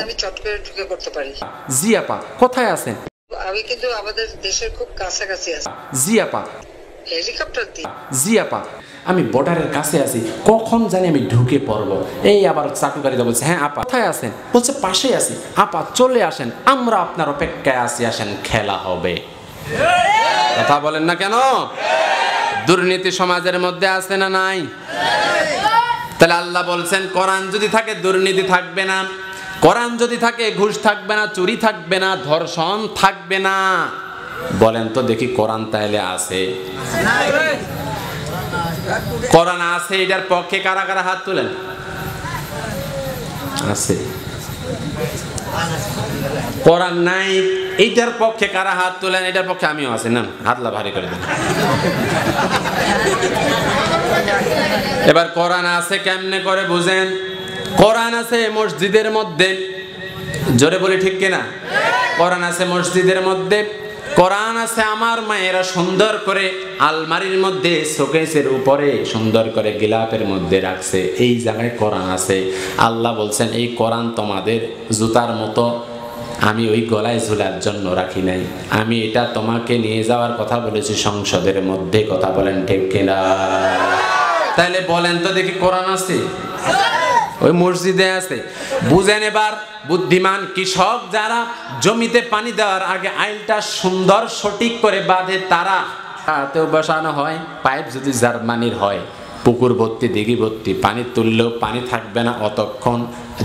আমি চট করে ঢুকে পড়তে পারি। জি আপা, কোথায় আছেন? আমি কিন্তু আমাদের দেশের খুব কাছাকাছি আছি। জি আপা। হেলিকপ্টার দিয়ে? জি আপা, আমি বর্ডারের কাছে আছি, কখন জানি আমি ঢুকে পড়বো। এই আবার চাটুকারিতা বলছে, হ্যাঁ আপা কোথায় আছেন? বলছে পাশে আছি। আপা চলে আসেন, আমরা আপনার অপেক্ষায় আছি, আসেন খেলা হবে। কথা বলেন না কেন? দুর্নীতি সমাজের মধ্যে আছে না নাই? তাহলে আল্লাহ বলছেন কোরআন যদি থাকে দুর্নীতি থাকবে না, কোরআন যদি থাকে ঘুষ থাকবে না, চুরি থাকবে না, ধর্ষণ থাকবে না। বলেন তো দেখি কোরআন তাইলে আছে? কোরআন আছে, এটার পক্ষে কারা কারা হাত তুলেন? আছে। কোরআন নাই, এইটার পক্ষে কারা হাত তুলেন? এটার পক্ষে আমিও আছি, না হাতলা ভারী করে দেন। এবার কোরআন আছে কেমনে করে বুঝেন? কোরআন আছে মসজিদের মধ্যে, জোরে বলি ঠিক কিনা? কোরআন আছে মসজিদের মধ্যে, কোরআন আছে আমার মায়েরা সুন্দর করে আলমারির মধ্যে শোকেসের উপরে সুন্দর করে গিলাপের মধ্যে রাখছে, এই জায়গায় কোরআন আছে। আল্লাহ বলছেন এই কোরআন তোমাদের জুতার মতো আমি ওই গলায় ঝুলার জন্য রাখি নাই, আমি এটা তোমাকে নিয়ে যাওয়ার কথা বলেছি সংসদের মধ্যে। কথা বলেন ঠিক কিনা? তাইলে বলেন তো দেখি কোরআন আছে? ওই মসজিদে আছে। বুঝেন এবার, বুদ্ধিমান কৃষক যারা জমিতে পানি দেওয়ার আগে আইলটা সুন্দর সঠিক করে বাঁধে, তারা হাতেও বসানো হয়। পাইপ যদি জার্মানির হয়, পুকুর ভর্তি দিঘি ভর্তি পানি তুললেও পানি থাকবে না অতক্ষণ,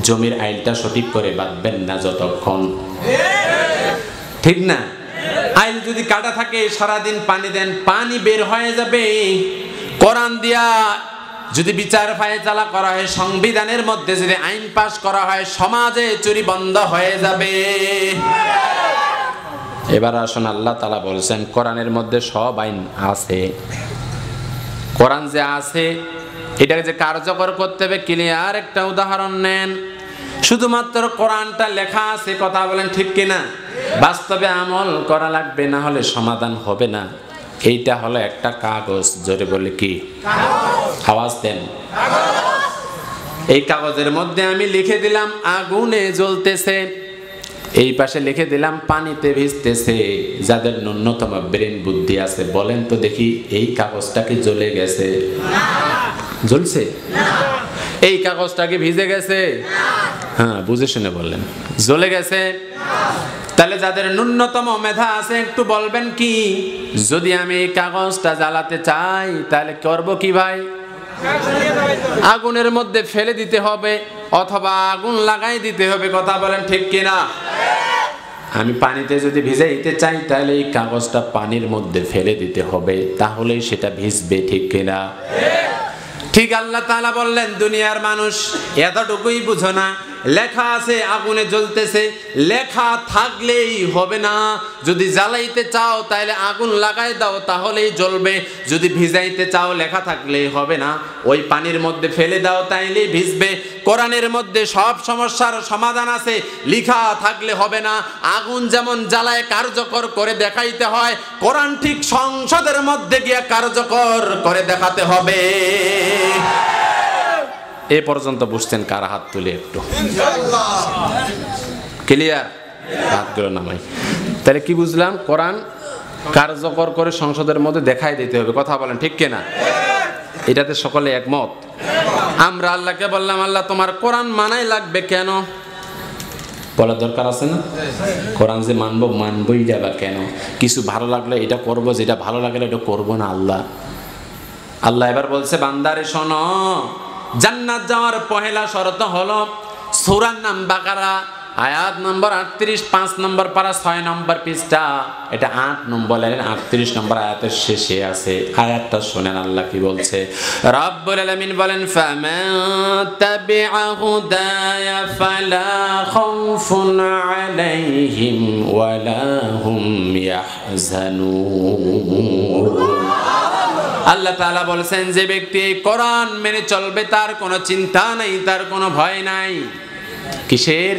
জমির আইলটা সঠিক করে বাঁধবেন না যতক্ষণ। ঠিক না? আইল যদি কাটা থাকে সারাদিন পানি দেন, পানি বের হয়ে যাবে। কোরআন দিয়া যদি বিচার ফায়সালা করা হয়, সংবিধানের মধ্যে যদি আইন পাস করা হয়, সমাজে চুরি বন্ধ হয়ে যাবে। এবার আসুন, আল্লাহ তাআলা বলছেন কোরআনের মধ্যে সব আইন আছে। কোরআন যে আছে এটাকে যে কার্যকর করতে হবে, ক্লিয়ার একটা উদাহরণ নেন। শুধুমাত্র কোরআনটা লেখা আছে, কথা বলেন ঠিক কিনা? বাস্তবে আমল করা লাগবে, না হলে সমাধান হবে না। এইটা হলো একটা কাগজ, জোরে বলে কি? আওয়াজ দেন। এই কাগজের মধ্যে আমি লিখে দিলাম আগুনে জ্বলতেছে, এই পাশে লিখে দিলাম পানিতে ভিজতেছে। যাদের ন্যূনতম ব্রেন বুদ্ধি আছে বলেন তো দেখি, এই কাগজটা কি জ্বলে গেছে? জ্বলছে? এই কাগজটা কি ভিজে গেছে? হ্যাঁ, বুঝে শুনে বললেন জ্বলে গেছে। তাহলে যাদের ন্যূনতম মেধা আছে একটু বলবেন কি, যদি আমি এই কাগজটা জ্বালাতে চাই তাহলে করব কি ভাই? আগুনের মধ্যে ফেলে দিতে হবে অথবা আগুন লাগাই দিতে হবে। কথা বলেন ঠিক কিনা? আমি পানিতে যদি ভিজাইতে চাই তাহলে এই কাগজটা পানির মধ্যে ফেলে দিতে হবে, তাহলেই সেটা ভিজবে। ঠিক কিনা? ঠিক। আল্লাহ তাআলা বললেন দুনিয়ার মানুষ এতটুকুই বুঝো না, লেখা আছে আগুনে জ্বলতেছে, লেখা থাকলেই হবে না। যদি জ্বালাইতে চাও তাহলে আগুন লাগাই দাও, তাহলেই জ্বলবে। যদি ভিজাইতে চাও লেখা থাকলেই হবে না, ওই পানির মধ্যে ফেলে দাও তাইলেই ভিজবে। কোরআনের মধ্যে সব সমস্যার সমাধান আছে, লেখা থাকলে হবে না। আগুন যেমন জ্বালায় কার্যকর করে দেখাইতে হয়, কোরআন ঠিক সংসদের মধ্যে গিয়ে কার্যকর করে দেখাতে হবে। এ পর্যন্ত বুঝছেন? কারা হাত তুলে একটু ক্লিয়ার? হাতগুলো নামাই। তাহলে কি বুঝলাম? কোরআন কার্যকর করে সংসদের মধ্যে দেখাই দিতে হবে। কথা বলেন ঠিক কিনা? এটাতে সকলে একমত। আমরা আল্লাহকে বললাম আল্লাহ তোমার কোরআন মানাই লাগবে কেন? বলার দরকার আছে না? কোরআন যে মানবো, মানবই যাবা কেন? কিছু ভালো লাগলে এটা করবো, যেটা ভালো লাগলে এটা করবো না। আল্লাহ এবার বলছে বান্দারে শোনো, জান্নাত যাওয়ার পহেলা শর্ত হলো, সূরার নাম বাকারা, আয়াত নম্বর 38, 5 নম্বর পারা, 6 নম্বর পৃষ্ঠা। এটা 8 নম্বর লাইন 38 নম্বর আয়াতের শেষে আছে। আয়াতটা শুনেন আল্লাহ কি বলছে। রব্বুল আলামিন বলেন ফামান তাবিআ হুদায়া ফালা খাউফুন আলাইহিম ওয়ালা হুম ইয়াহজানুন। আল্লাহ তাআলা বলছেন যে ব্যক্তি কোরআন মেনে চলবে তার কোনো চিন্তা নাই, তার কোনো ভয় নাই। কিসের?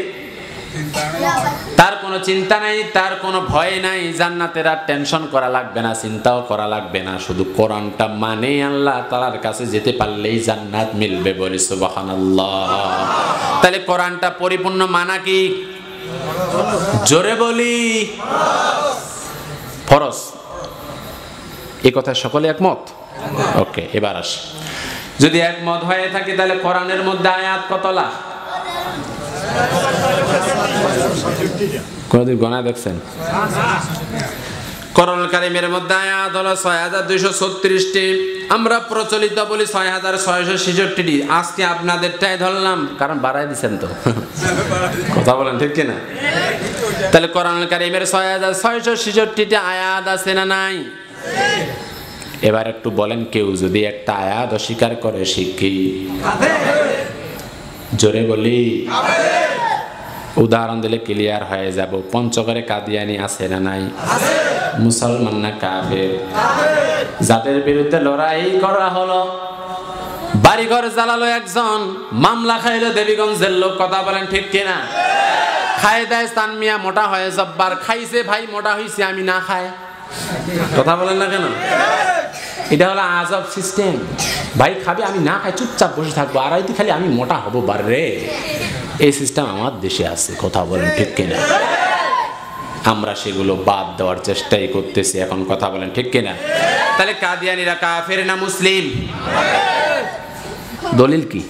তার কোনো চিন্তা নাই, তার কোনো ভয় নাই, জান্নাতের আর টেনশন করা লাগবে না, চিন্তাও করা লাগবে না, শুধু কোরআনটা মানে আল্লাহ তাআলার কাছে যেতে পারলেই জান্নাত মিলবে, বলি সুবহানাল্লাহ। তাহলে কোরআনটা পরিপূর্ণ মানা কি? জোরে বলি ফরজ। এই কথা সকলে একমত? ওকে, এবার আসি, যদি একমত হয়ে থাকে তাহলে কোরআনের মধ্যে আয়াত কতলা? কোনদিন গণা দেখছেন? কোরআনুল কারীমের মধ্যে আয়াত হলো ৬২৩৬টি, আমরা প্রচলিত বলি ৬৬৬৬টি। আজকে আপনাদেরটাই ধরলাম, কারণ বাড়াই দিচ্ছেন তো, কথা বলেন ঠিক কিনা? তাহলে কোরআনুল কারীমের ৬৬৬৬টি আয়াত আছে না নাই? এবার একটু বলেন, কেউ যদি একটা আয়াত অস্বীকার করে শিখি? জোরে বলি। উদাহরণ দিলে ক্লিয়ার হয়ে যাব। পঞ্চগড়ে কাদিয়ানি আছে না নাই? মুসলমান না কাফের? যাদের বিরুদ্ধে লড়াই করা হলো, বাড়িঘর জ্বালালো একজন, মামলা খাইলো দেবীগঞ্জের লোক, কথা বলেন ঠিক কিনা? খাই দেয় চান মিয়া মোটা হয়ে জব্বার, খাইছে ভাই মোটা হইছে আমি না খাই, কথা বলেন না কেন? এটা হলো আজব সিস্টেম। ভাই খাবি আমি না খাই চুপচাপ বসে থাকবো, আর হয়তো খালি আমি মোটা হবো বারে, এই সিস্টেম আমার দেশে আছে, কথা বলেন ঠিক কিনা? আমরা সেগুলো বাদ দেওয়ার চেষ্টাই করতেছি এখন, কথা বলেন ঠিক কিনা? তাহলে কাদিয়ানিরা কাফের না মুসলিম? দলিল কি?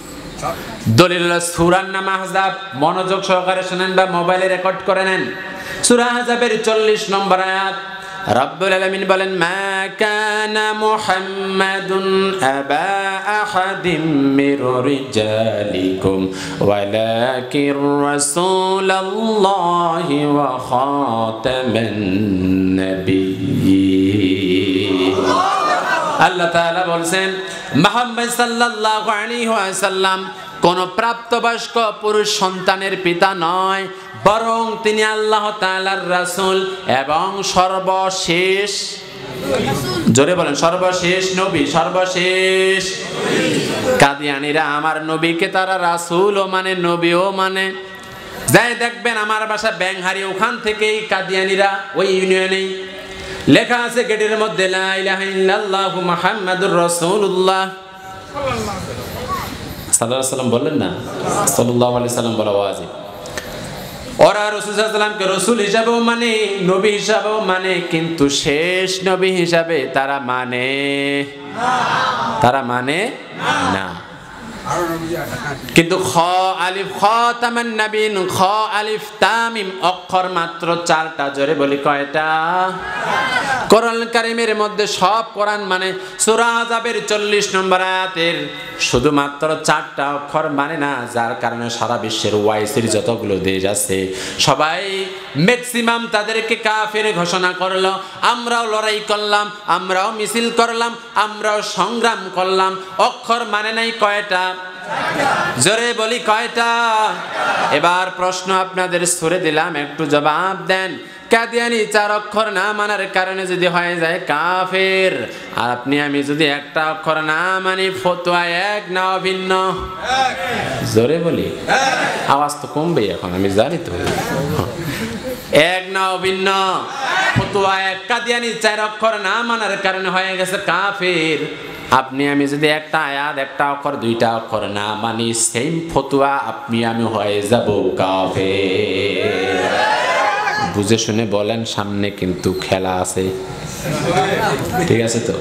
দলিল হলো সূরা নাম আহজাব। মনোযোগ সহকারে শুনেন বা মোবাইলে রেকর্ড করে নেন। সূরা আহজাবের 40 নম্বর আয়াত, রব্বুল আলামিন বলেন, মা কানা মুহাম্মাদুন আবা আহাদিম মির রিজালিকুম ওয়ালাকির রাসূলুল্লাহি ওয়া খাতামান নাবিয়্যিন। আল্লাহ তাআলা বলেন, মুহাম্মদ সাল্লাল্লাহু আলাইহি ওয়াসাল্লাম কোন প্রাপ্তবয়স্ক পুরুষ সন্তানের পিতা নয়, বরং তিনি আল্লাহ তাআলার রাসূল এবং সর্বশেষ, জোরে বলেন সর্বশেষ নবী, সর্বশেষ। কাদিয়ানীরা আমার নবীকে তারা রাসূলও মানে নবীও মানে। যাই দেখবেন আমার বাসা ব্যাংহারি, ওখান থেকেই কাদিয়ানীরা ওই ইউনিয়নেই লেখা আছে গেটের মধ্যে, লা ইলাহা ইল্লাল্লাহু মুহাম্মাদুর রাসূলুল্লাহ সাল্লাল্লাহু আলাইহি সাল্লাম বললেন না, সাল্লাল্লাহু আলাইহি সাল্লাম বলা ওয়াজিব। ওরা রাসূল সাল্লাল্লাহু আলাইহি সাল্লামকে রাসূল হিসাবেও মানে, নবী হিসাবেও মানে, কিন্তু শেষ নবী হিসাবে তারা মানে না। কিন্তু খ আলিফ খাতামান নবীন, খ আলিফ তামিম অক্ষর মাত্র 4টা। জোরে বলি কয়টা? কোরআন কারীমের মধ্যে সব কোরআন মানে সূরা আহজাবের 40 নম্বর আয়াতের শুধুমাত্র 4টা অক্ষর মানে না, যার কারণে সারা বিশ্বের ওয়াইসির যতগুলো দেশ আছে সবাই ম্যাক্সিমাম তাদেরকে কাফের ঘোষণা করলো। আমরাও লড়াই করলাম, আমরাও মিছিল করলাম, আমরাও সংগ্রাম করলাম, অক্ষর মানে নাই কয়টা? জোরে বলি কয়টা? এবার প্রশ্ন আপনাদের ছুড়ে দিলাম, একটু জবাব দেন। কাদিয়ানি 4 অক্ষর না মানার কারণে যদি হয়ে যায় কাফের, আর আপনি আমি যদি একটা অক্ষর না মানি, ফতোয়া এক না অভিন্ন? জোরে বলি, আওয়াজ তো কমবে এখন, আমি জানি তো। এক না অভিন্ন? ফতোয়া এক। কাদিয়ানি 4 অক্ষর না মানার কারণে হয়ে গেছে কাফের। আপনি আমি যদি একটা আয়াত, একটা অক্ষর, 2টা অক্ষর না মানি, সেম ফতোয়া আপনি আমি হয়ে যাব কাফের। বুঝে শুনে বলেন, সামনে কিন্তু খেলা আছে, ঠিক আছে তো?